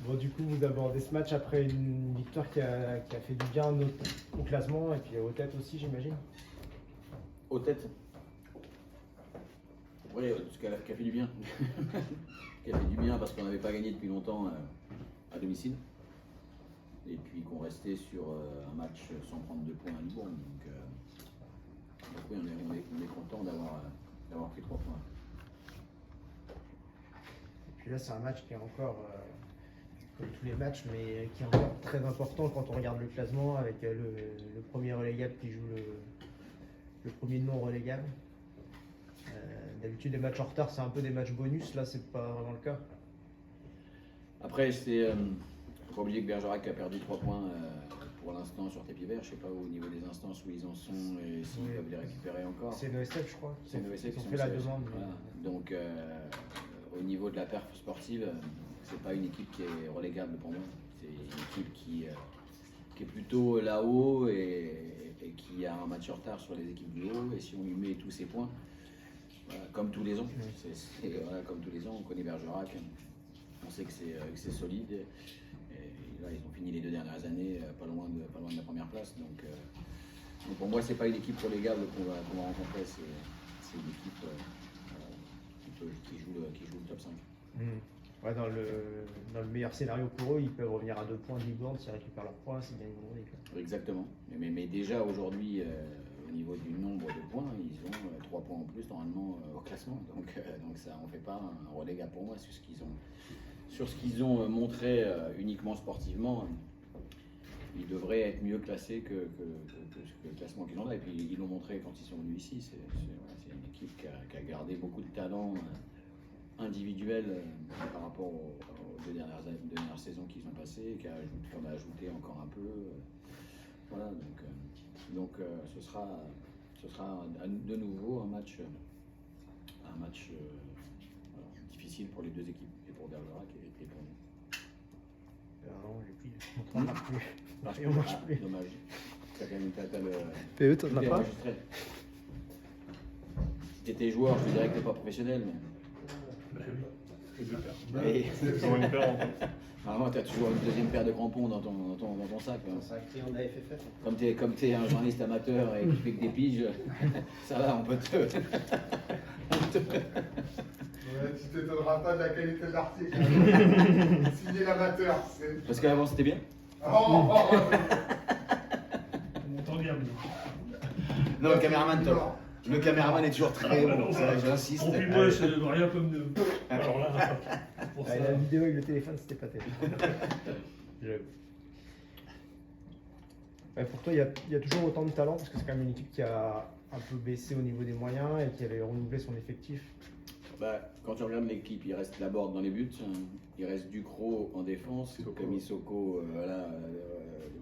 Bon, du coup, vous abordez ce match après une victoire qui a fait du bien au classement et puis aux têtes aussi, j'imagine. Aux têtes. Oui, ce qui a fait du bien. Qui a fait du bien parce qu'on n'avait pas gagné depuis longtemps à domicile. Et puis qu'on restait sur un match sans prendre de points à Libourne. Donc oui, on est content d'avoir pris 3 points. Et puis là, c'est un match qui est encore, comme tous les matchs, mais qui est encore très important quand on regarde le classement avec le premier relégable qui joue le premier non relégable. D'habitude, les matchs en retard, c'est un peu des matchs bonus. Là, c'est pas vraiment le cas. Après, c'est faut pas oublier que Bergerac a perdu 3 points pour l'instant sur tapis vert. Je ne sais pas au niveau des instances où ils en sont et s'ils peuvent les récupérer encore. C'est NOSF, je crois. C'est NOSF qui ont fait la demande. Voilà. Donc, au niveau de la perf sportive, c'est pas une équipe qui est relégable pour moi. C'est une équipe qui est plutôt là-haut et qui a un match en retard sur les équipes du haut. Et si on lui met tous ses points, voilà, comme tous les ans, voilà, comme tous les ans, on connaît Bergerac, on sait que c'est solide. Et là, ils ont fini les 2 dernières années pas loin de la première place. Donc pour moi, c'est pas une équipe relégable qu'on va rencontrer. C'est une équipe qui joue le top 5. Ouais, dans le meilleur scénario pour eux, ils peuvent revenir à 2 points de Libourne s'ils récupèrent leurs points, s'ils gagnent vendredi. Exactement. Mais déjà aujourd'hui, au niveau du nombre de points, ils ont 3 points en plus normalement au classement. Donc ça en fait pas un relégable pour moi sur ce qu'ils ont montré uniquement sportivement. Ils devraient être mieux classés que le classement qu'ils ont là. Et puis ils l'ont montré quand ils sont venus ici. C'est une équipe qui a gardé beaucoup de talent individuel par rapport aux 2 dernières saisons qu'ils ont passées, qui en a ajouté encore un peu. Voilà, donc ce sera de nouveau un match difficile pour les 2 équipes, et pour Bergerac et pour nous. Non, et puis on ne marche plus. Et on marche plus. Dommage. T'as quand même le. PE, t'en as pas enregistré. Si t'étais joueur, je te dirais que t'es pas professionnel, mais. Oui. C'est toujours une paire en fait. Normalement, tu as toujours une deuxième paire de crampons dans ton sac. C'est un client de la FFF. Comme tu es un journaliste amateur et qui fait que des piges, ça va, on peut te. Ouais, tu t'étonneras pas de la qualité de l'article. Signé l'amateur. Parce qu'avant, c'était bien. Oh, On entend bien. Non, le caméraman, top. Le caméraman est toujours très bon, ça, j'insiste. En plus, moi, je ne rien comme de. Alors là, pour ça. La vidéo avec le téléphone, c'était pas terrible. Ouais, pour toi, il y a toujours autant de talent parce que c'est quand même une équipe qui a un peu baissé au niveau des moyens et qui avait renouvelé son effectif. Quand tu regardes l'équipe, il reste Laborde dans les buts, il reste Ducrot en défense, Kamisoko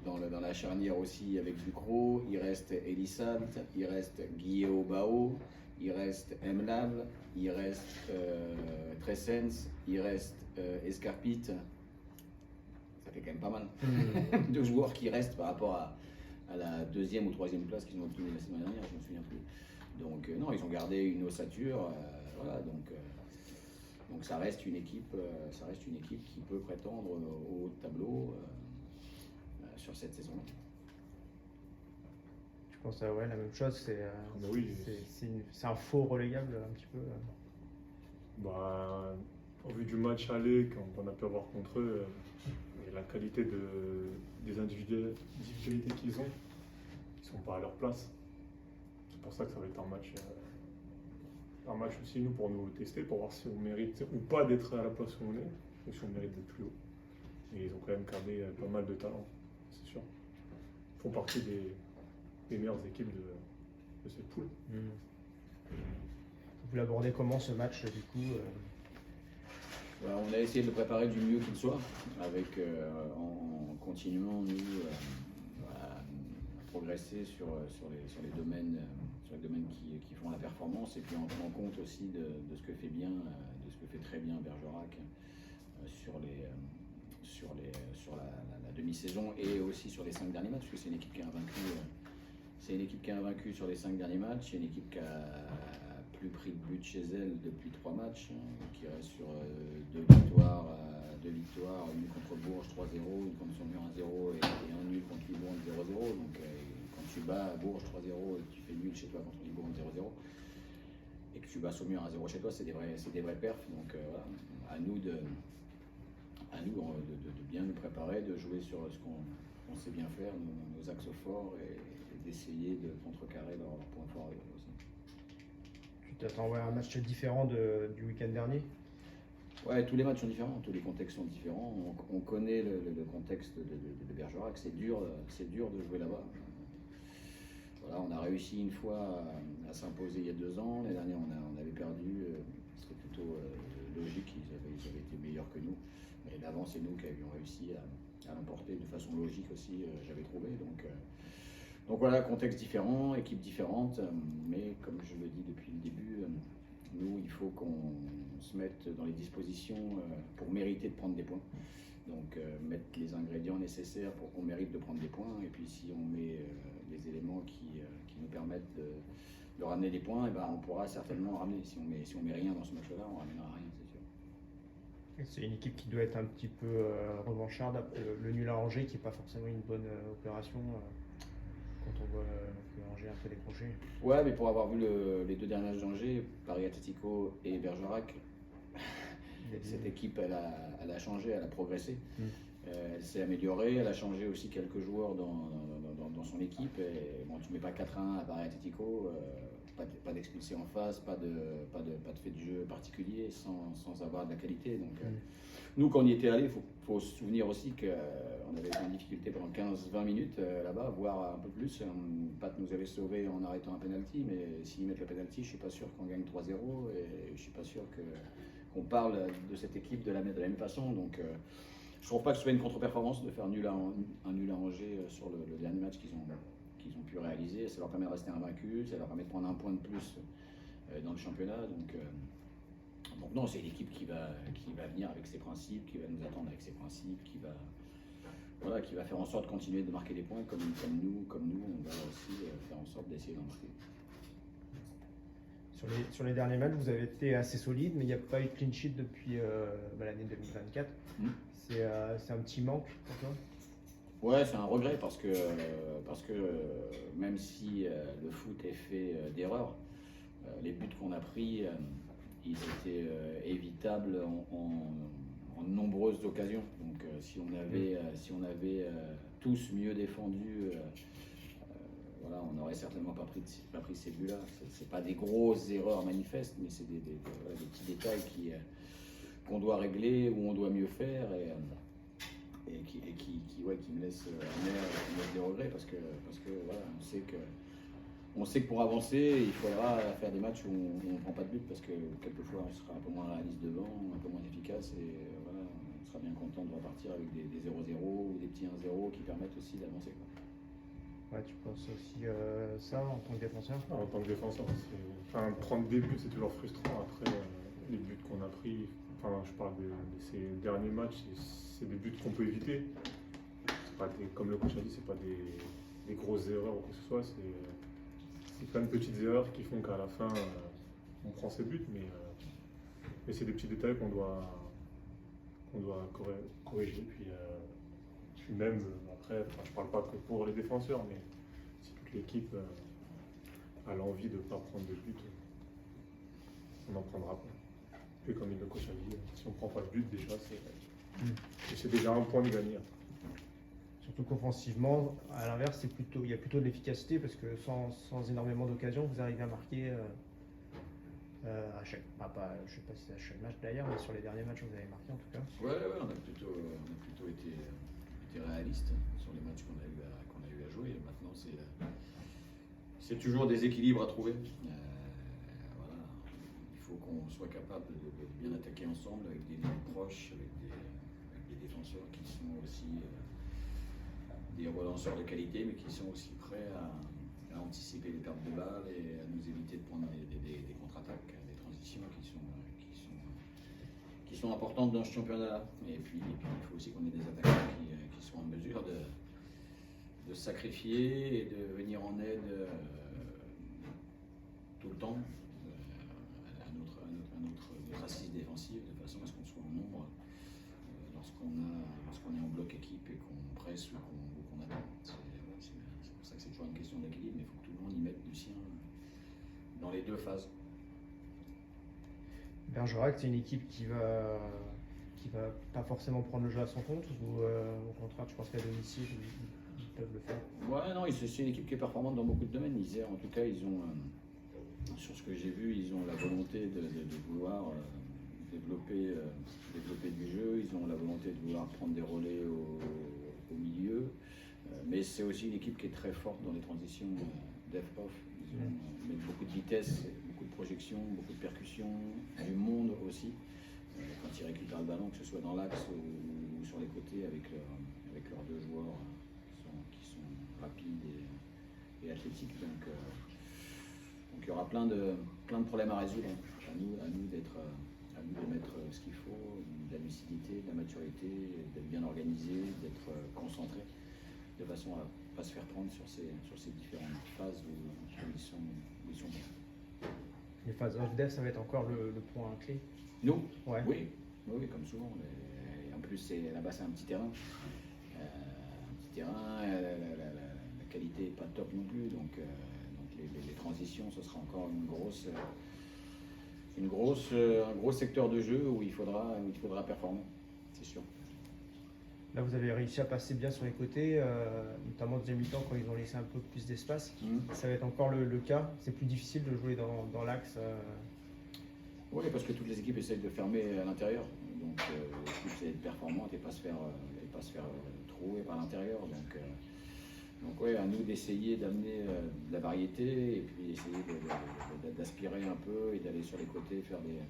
dans la charnière aussi avec Ducrot, il reste Elissant, il reste Guillaume Bao, il reste Mlav, il reste Tressens, il reste Escarpite. Ça fait quand même pas mal de joueurs qui restent par rapport à la 2e ou 3e place qu'ils ont obtenue la semaine dernière, je ne me souviens plus. Donc non, ils ont gardé une ossature, voilà, donc ça reste une équipe qui peut prétendre au haut de tableau sur cette saison-là. Je pense à la même chose, Oui. c'est un faux relégable un petit peu. Bah, au vu du match aller qu'on a pu avoir contre eux, et la qualité des individualités qu'ils ont, ils sont pas à leur place. C'est pour ça que ça va être un match aussi nous pour nous tester, pour voir si on mérite ou pas d'être à la place où on est, ou si on mérite d'être plus haut. Et ils ont quand même gardé pas mal de talent, c'est sûr. Ils font partie des meilleures équipes de cette poule. Vous l'abordez comment ce match du coup On a essayé de le préparer du mieux qu'il soit, en continuant nous à progresser sur les domaines qui font la performance, et puis en tenant compte aussi de ce que fait bien, de ce que fait très bien Bergerac sur la demi-saison et aussi sur les 5 derniers matchs, parce que c'est une équipe qui a invaincu sur les 5 derniers matchs. C'est une équipe qui a plus pris de but chez elle depuis 3 matchs, qui reste sur 2 victoires, une contre Bourges 3-0, une contre Saumur 1-0 et un nul contre Libourne 0-0. Donc quand tu bats Bourges 3-0 et que tu fais nul chez toi contre Libourne 0-0 et que tu bats Saumur 1-0 chez toi, c'est des vrais perfs. Donc voilà, à nous de bien nous préparer, de jouer sur ce qu'on sait bien faire, nos axes forts et d'essayer de contrecarrer leurs points forts aussi. Tu t'attends à un match différent du week-end dernier? Ouais, tous les matchs sont différents, tous les contextes sont différents. On connaît le contexte de Bergerac, c'est dur de jouer là-bas. Voilà, on a réussi une fois à s'imposer il y a 2 ans. L'année dernière, on avait perdu. C'était plutôt logique, ils avaient été meilleurs que nous. Mais l'avant, c'est nous qui avions réussi à l'emporter de façon logique aussi, j'avais trouvé. Donc voilà, contexte différent, équipe différente. Mais comme je le dis depuis le début, nous, il faut qu'on se mette dans les dispositions pour mériter de prendre des points. Donc mettre les ingrédients nécessaires pour qu'on mérite de prendre des points. Et puis si on met les éléments qui nous permettent de ramener des points, et ben, on pourra certainement ramener. Si on met rien dans ce match-là, on ramènera rien, c'est sûr. C'est une équipe qui doit être un petit peu revancharde après le nul à Angers, qui n'est pas forcément une bonne opération quand on voit que Angers a un peu décroché. Ouais, mais pour avoir vu les 2 derniers matchs d'Angers, Paris Atlético et Bergerac, cette équipe, elle a changé, elle a progressé. Elle s'est améliorée, elle a changé aussi quelques joueurs dans son équipe. Et, bon, tu mets pas 4-1 à Paris Atlético, pas d'expulsé en face, pas de fait de jeu particulier sans avoir de la qualité. Donc, nous, quand on y était allé, il faut se souvenir aussi qu'on avait été en difficulté pendant 15-20 minutes là-bas, voire un peu plus. Pat nous avait sauvés en arrêtant un penalty, mais s'ils mettent le penalty, je ne suis pas sûr qu'on gagne 3-0 et je ne suis pas sûr qu'on parle de cette équipe de la même façon. Donc, je ne trouve pas que ce soit une contre-performance de faire un nul à Angers sur le dernier match qu'ils ont pu réaliser. Ça leur permet de rester invaincus, ça leur permet de prendre un point de plus dans le championnat. Donc non, c'est une équipe qui va venir avec ses principes, qui va nous attendre avec ses principes, qui va faire en sorte de continuer de marquer des points comme nous, on va aussi faire en sorte d'essayer d'en marquer. Sur les derniers matchs, vous avez été assez solide, mais il n'y a pas eu de clean sheet depuis l'année 2024. C'est un petit manque pour toi? Ouais, c'est un regret parce que même si le foot est fait d'erreurs, les buts qu'on a pris, ils étaient évitables en nombreuses occasions. Donc si on avait tous mieux défendu, voilà, on n'aurait certainement pas pris ces buts-là. C'est pas des grosses erreurs manifestes, mais c'est des petits détails qu'on doit régler, ou on doit mieux faire, et qui me laissent des regrets parce que voilà, on sait que pour avancer, il faudra faire des matchs où on ne prend pas de but, parce que quelquefois on sera un peu moins réaliste devant, un peu moins efficace, et voilà, on sera bien content de repartir avec des 0-0 ou des petits 1-0 qui permettent aussi d'avancer. Ouais, tu penses aussi ça en tant que défenseur? En tant que défenseur, prendre des buts, c'est toujours frustrant. Après, les buts qu'on a pris, je parle de ces derniers matchs, c'est des buts qu'on peut éviter. C'est pas comme le coach a dit, c'est pas des grosses erreurs ou quoi que ce soit. C'est plein de petites erreurs qui font qu'à la fin, on prend ses buts, mais c'est des petits détails qu'on doit corriger. Puis même après, je parle pas que pour les défenseurs, mais si toute l'équipe a l'envie de ne pas prendre de but, on n'en prendra pas. Puis comme le coach a dit, si on ne prend pas de but, déjà, c'est déjà un point de gagner. Surtout qu'offensivement, à l'inverse, il y a plutôt de l'efficacité, parce que sans énormément d'occasions, vous arrivez à marquer à chaque, je ne sais pas si c'est à chaque match d'ailleurs, mais sur les derniers matchs, vous avez marqué en tout cas. Ouais, on a plutôt été réaliste sur les matchs qu'on a eu à jouer. Maintenant, c'est toujours des équilibres à trouver. Voilà. Il faut qu'on soit capable de bien attaquer ensemble, avec des lignes proches, avec des défenseurs qui sont aussi des relanceurs de qualité, mais qui sont aussi prêts à anticiper les pertes de balles et à nous éviter de prendre des contre-attaques, des transitions qui sont importantes dans ce championnat. Et puis il faut aussi qu'on ait des attaquants qui soient en mesure de sacrifier et de venir en aide tout le temps à notre assise défensive, de façon à ce qu'on soit en nombre lorsqu'on est en bloc l'équipe et qu'on presse ou qu'on attend. C'est pour ça que c'est toujours une question d'équilibre, mais il faut que tout le monde y mette du sien dans les deux phases. Bergerac, c'est une équipe qui va pas forcément prendre le jeu à son compte, ou au contraire, tu penses qu'à domicile, ils peuvent le faire? Ouais, non, c'est une équipe qui est performante dans beaucoup de domaines. Isère, en tout cas, ils ont, sur ce que j'ai vu, ils ont la volonté de vouloir développer du jeu. Ils ont la volonté de vouloir prendre des relais au milieu. Mais c'est aussi une équipe qui est très forte dans les transitions dev-off. Ils mettent beaucoup de vitesse, beaucoup de projection, beaucoup de percussion, du monde aussi. Quand ils récupèrent le ballon, que ce soit dans l'axe ou sur les côtés, avec leurs deux joueurs qui sont rapides et athlétiques. Donc il y aura plein de problèmes à résoudre. À nous de mettre ce qu'il faut, de la lucidité, de la maturité, d'être bien organisé, d'être concentré, de façon à ne pas se faire prendre sur ces différentes phases où ils sont bons. Les phases off-dev, ça va être encore le point clé. Nous Ouais. Oui, comme souvent. Et en plus, là-bas, c'est un petit terrain. La qualité n'est pas top non plus. Donc les transitions, ce sera encore un gros secteur de jeu où il faudra performer, c'est sûr. Là, vous avez réussi à passer bien sur les côtés, notamment en deuxième mi-temps quand ils ont laissé un peu plus d'espace. Ça va être encore le cas. C'est plus difficile de jouer dans l'axe. Oui, parce que toutes les équipes essayent de fermer à l'intérieur. Donc, l'équipe essaie d'être performante et pas se faire trouer par l'intérieur. Donc ouais, à nous d'essayer d'amener de la variété et puis essayer d'aspirer un peu et d'aller sur les côtés faire des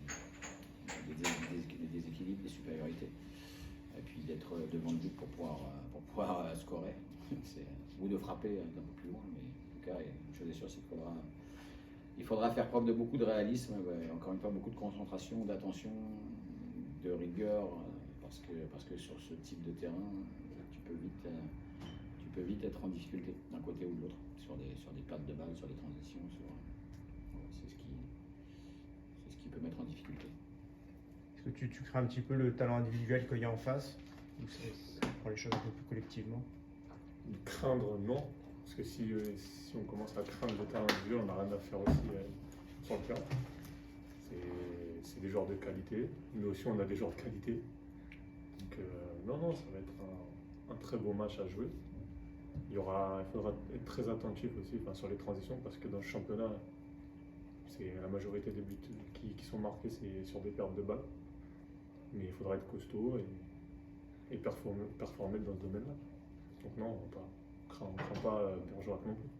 déséquilibres, des supériorités. Et puis d'être devant le but pour pouvoir scorer. Ou de frapper un peu plus loin. Mais en tout cas, une chose est sûre, c'est qu'il faudra faire preuve de beaucoup de réalisme, encore une fois beaucoup de concentration, d'attention, de rigueur, parce que sur ce type de terrain, tu peux vite être en difficulté d'un côté ou de l'autre, sur des pertes de balles, sur des transitions, c'est ce qui peut mettre en difficulté. Est-ce que tu crains un petit peu le talent individuel qu'il y a en face, ou ça prend les choses un peu plus collectivement? Craindre, non. Parce que si on commence à craindre le talent individuel, on n'a rien à faire aussi sur le terrain. C'est des joueurs de qualité, mais aussi on a des joueurs de qualité. Donc non, ça va être un très beau match à jouer. Il faudra être très attentif aussi sur les transitions, parce que dans le championnat, c'est la majorité des buts qui sont marqués, c'est sur des pertes de balles. Mais il faudra être costaud et performer dans ce domaine-là. Donc non, on ne craint pas Bergerac non plus.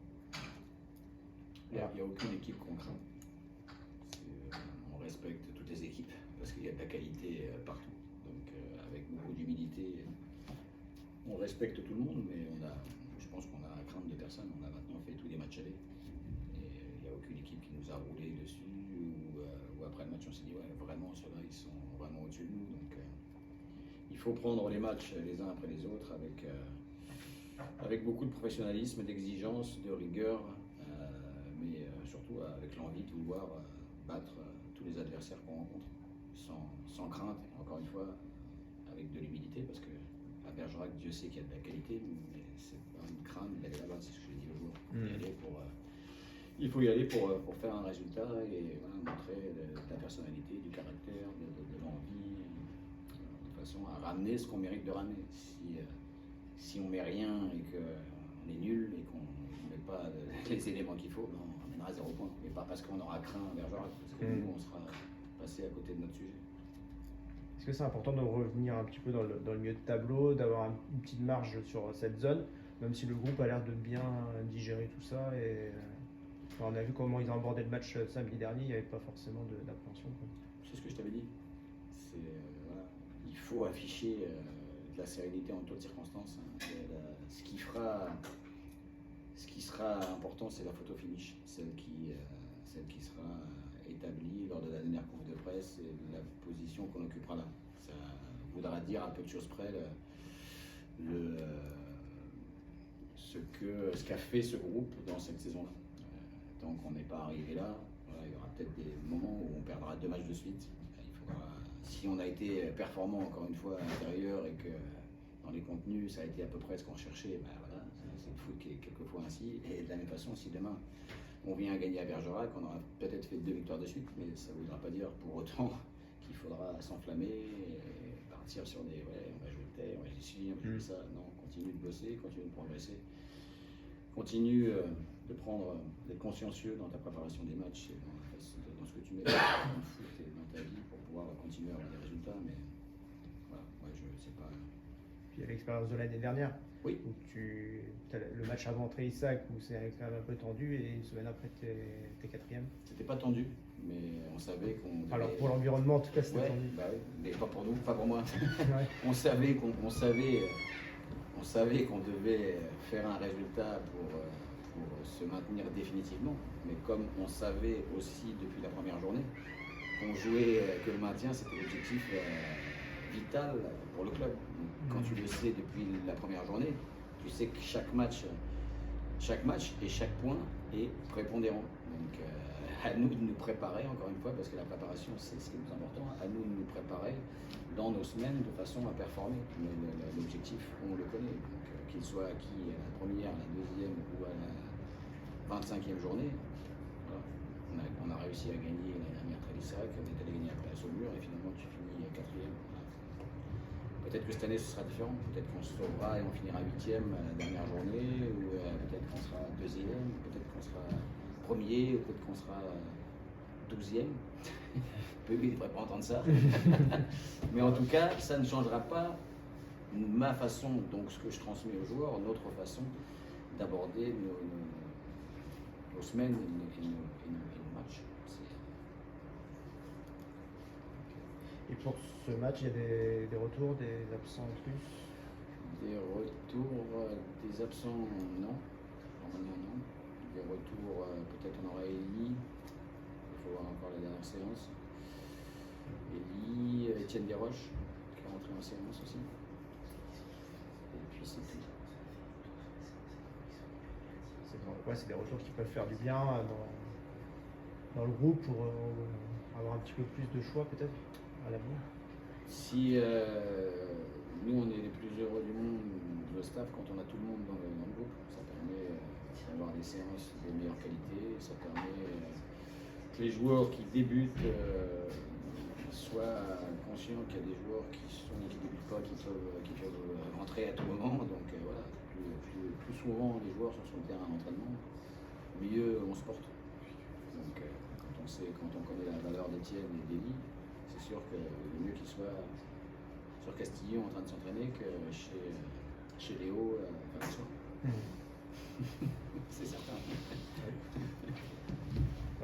Il n'y a aucune équipe qu'on craint. On respecte toutes les équipes parce qu'il y a de la qualité partout. Donc avec beaucoup d'humilité, on respecte tout le monde, mais je pense qu'on a à craindre de personne. On a maintenant fait tous les matchs allés. Et il n'y a aucune équipe qui nous a roulé dessus ou après le match on s'est dit ouais, vraiment ceux-là ils sont vraiment au-dessus de nous. Donc il faut prendre les matchs les uns après les autres avec beaucoup de professionnalisme, d'exigence, de rigueur, mais surtout avec l'envie de vouloir battre tous les adversaires qu'on rencontre, sans crainte, encore une fois, avec de l'humilité, parce que à Bergerac, Dieu sait qu'il y a de la qualité, mais c'est pas une crainte d'aller là-bas, c'est ce que j'ai dit l'autre jour. Il faut y aller pour faire un résultat et montrer de la personnalité, du caractère, de l'envie, de façon à ramener ce qu'on mérite de ramener. Si on met rien et qu'on est nul et qu'on ne met pas les éléments qu'il faut, on amènera 0 point. Mais pas parce qu'on aura craint Bergerac, parce que nous, on sera passé à côté de notre sujet. Est-ce que c'est important de revenir un petit peu dans le milieu de tableau, d'avoir une petite marge sur cette zone, même si le groupe a l'air de bien digérer tout ça on a vu comment ils ont abordé le match samedi dernier, il n'y avait pas forcément d'appréhension. C'est ce que je t'avais dit. Il faut afficher de la sérénité en toutes circonstances. Ce qui sera important, c'est la photo finish, celle qui sera établie lors de la dernière conf de presse et de la position qu'on occupera là. Ça voudra dire à peu de choses près ce qu'a fait ce groupe dans cette saison-là. Tant qu'on n'est pas arrivé là, il y aura peut-être des moments où on perdra 2 matchs de suite. Si on a été performant encore une fois à l'intérieur et que dans contenu, ça a été à peu près ce qu'on cherchait. Ben voilà, c'est le foot qui est quelquefois ainsi. Et de la même façon, si demain on vient à gagner à Bergerac, on aura peut-être fait 2 victoires de suite, mais ça ne voudra pas dire pour autant qu'il faudra s'enflammer et partir sur des ouais, on va jouer tel, on va jouer ci, on va jouer ça. Non, continue de bosser, continue de progresser, continue d'être consciencieux dans ta préparation des matchs et dans ce que tu mets dans le foot et dans ta vie pour pouvoir continuer à avoir des résultats. Mais voilà, moi je sais pas. Puis il y a l'expérience de l'année dernière. Oui. Où as le match avant Tréissac où c'est quand même un peu tendu et une semaine après t'es quatrième. C'était pas tendu, mais on savait qu'on devait... Alors pour l'environnement en tout cas c'était ouais, tendu. bah oui, mais pas pour nous, pas pour moi. Ouais. on savait qu'on devait faire un résultat pour se maintenir définitivement, mais comme on savait aussi depuis la première journée qu'on jouait, que le maintien c'était l'objectif vital pour le club. Quand tu le sais depuis la première journée, tu sais que chaque match et chaque point est prépondérant. Donc à nous de nous préparer, encore une fois, parce que la préparation c'est ce qui est le plus important, à nous de nous préparer dans nos semaines de façon à performer. Mais l'objectif, on le connaît. Donc qu'il soit acquis à la première, à la deuxième ou à la 25e journée, voilà. On a réussi à gagner l'année dernière à Trélissac, on est allé gagner à Saumur et finalement tu finis quatrième. Voilà. Peut-être que cette année ce sera différent, peut-être qu'on se sauvera et on finira 8e à la dernière journée, ou peut-être qu'on sera 2e, peut-être qu'on sera 1er, ou peut-être qu'on sera 12e. Oui, il ne devrait pas entendre ça. Mais en tout cas, ça ne changera pas ma façon, donc ce que je transmets aux joueurs, notre façon d'aborder nos semaines et nos matchs. Et pour ce match, il y a des retours, des absents en plus? Des retours, des absents, non. Normalement, non. Des retours, peut-être on aura Elie. Il faut voir encore la dernière séance. Elie, Étienne Desroches, qui est rentré en séance aussi. Et puis c'est tout. C'est des retours qui peuvent faire du bien dans le groupe pour avoir un petit peu plus de choix peut-être à l'avenir. Si nous on est les plus heureux du monde, le staff, quand on a tout le monde dans le groupe, ça permet d'avoir des séances de meilleure qualité, ça permet que les joueurs qui débutent soient conscients qu'il y a des joueurs qui débutent pas, qui peuvent rentrer à tout moment. Donc voilà, plus souvent les joueurs sont sur le terrain d'entraînement, mieux on se porte. Donc quand on connaît la valeur d'Étienne et d'Elie, c'est sûr que le mieux qu'il soit sur Castillon en train de s'entraîner que chez Léo à la soir. C'est certain.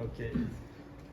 Ok.